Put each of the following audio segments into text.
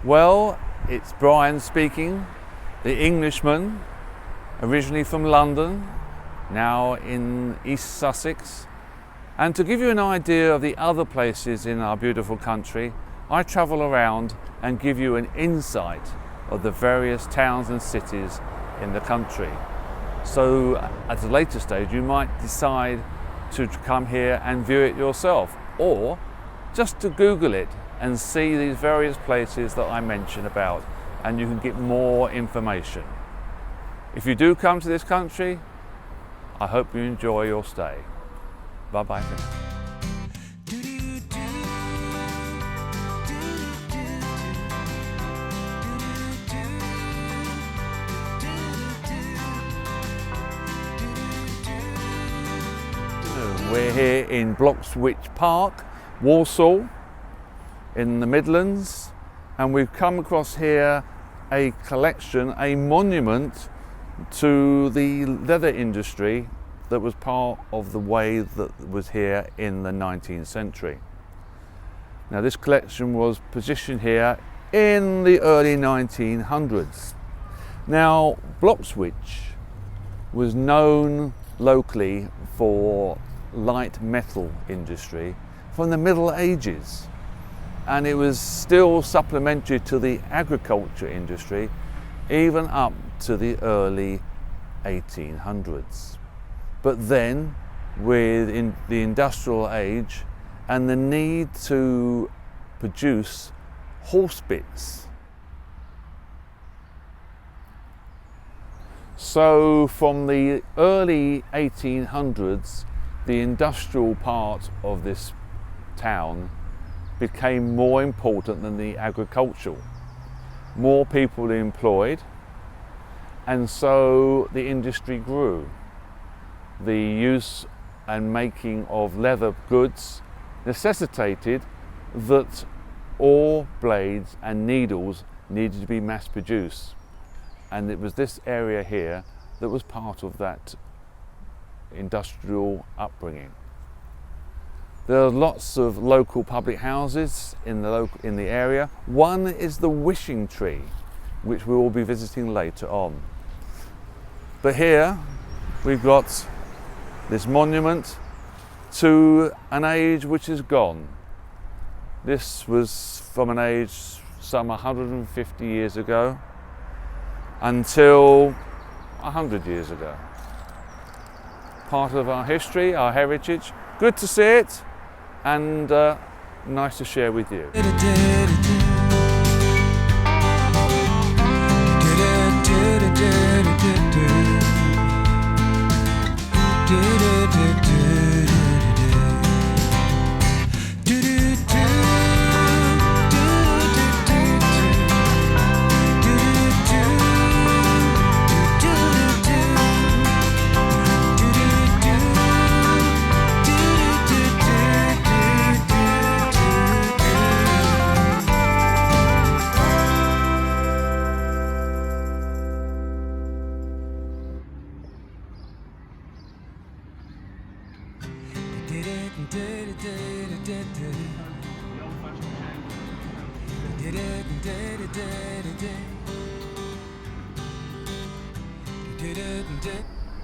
Well, it's Brian speaking, the Englishman, originally from London, now in East Sussex. And to give you an idea of the other places in our beautiful country, I travel around and give you an insight of the various towns and cities in the country. So at a later stage you might decide to come here and view it yourself, or just to Google it and see these various places that I mention about, and you can get more information. If you do come to this country, I hope you enjoy your stay. Bye bye for now. We're here in Bloxwich Park, Walsall, in the Midlands, and we've come across here a collection, a monument to the leather industry that was part of the way that was here in the 19th century. Now this collection was positioned here in the early 1900s. Now Bloxwich was known locally for light metal industry from the Middle Ages, and it was still supplementary to the agriculture industry even up to the early 1800s. But then with the industrial age and the need to produce horse bits, so from the early 1800s the industrial part of this town became more important than the agricultural. More people were employed, and so the industry grew. The use and making of leather goods necessitated that all blades and needles needed to be mass produced, and it was this area here that was part of that industrial upbringing. There are lots of local public houses in the area. One is the Wishing Tree, which we will be visiting later on. But here we've got this monument to an age which is gone. This was from an age some 150 years ago until 100 years ago. Part of our history, our heritage. Good to see it, and nice to share with you.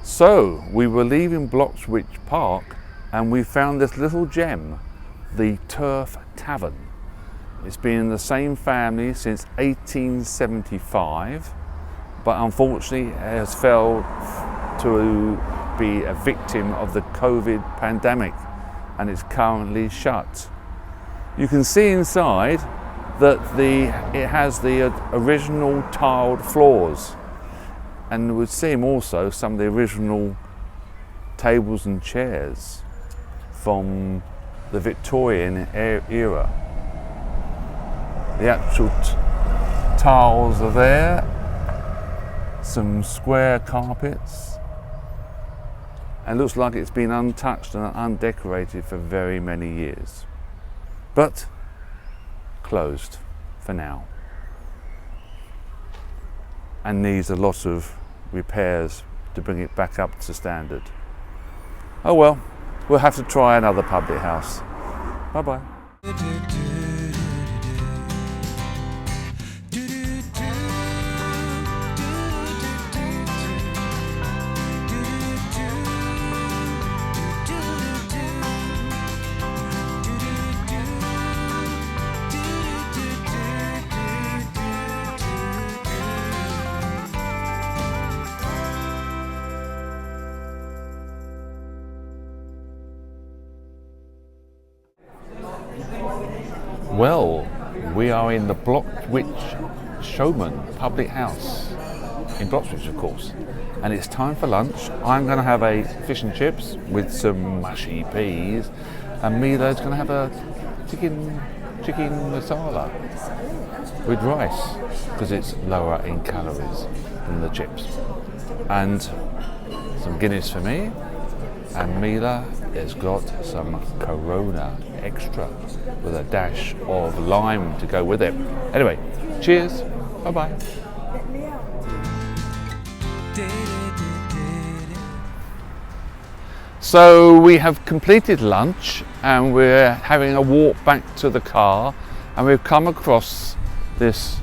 So we were leaving Bloxwich Park and we found this little gem, the Turf Tavern. It's been in the same family since 1875, but unfortunately it has failed to be a victim of the COVID pandemic, and it's currently shut. You can see inside that it has the original tiled floors, and we'd see also some of the original tables and chairs from the Victorian era. The actual tiles are there, some square carpets, and it looks like it's been untouched and undecorated for very many years, but closed for now, and needs a lot of repairs to bring it back up to standard. Oh well, we'll have to try another public house. Bye bye. Well, we are in the Bloxwich Showman Public House in Bloxwich, of course, and it's time for lunch. I'm going to have a fish and chips with some mushy peas, and Mila's going to have a chicken masala with rice because it's lower in calories than the chips, and some Guinness for me, and Mila has got some Corona Extra with a dash of lime to go with it. Anyway, cheers, bye bye. So we have completed lunch and we're having a walk back to the car, and we've come across this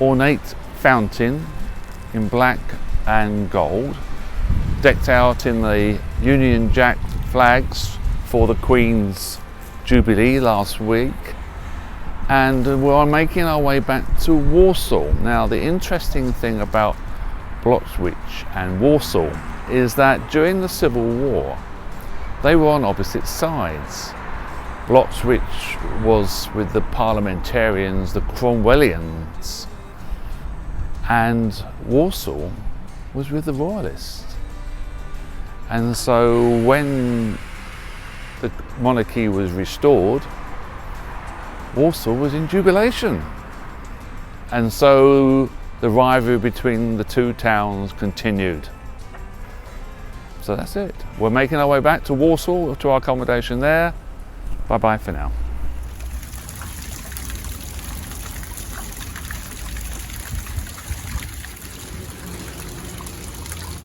ornate fountain in black and gold, decked out in the Union Jack flags for the Queen's Jubilee last week, and we're making our way back to Walsall. Now, the interesting thing about Bloxwich and Walsall is that during the Civil War they were on opposite sides. Bloxwich was with the parliamentarians, the Cromwellians, and Walsall was with the royalists. And so when the monarchy was restored, Walsall was in jubilation. And so the rivalry between the two towns continued. So that's it. We're making our way back to Walsall, to our accommodation there. Bye bye for now.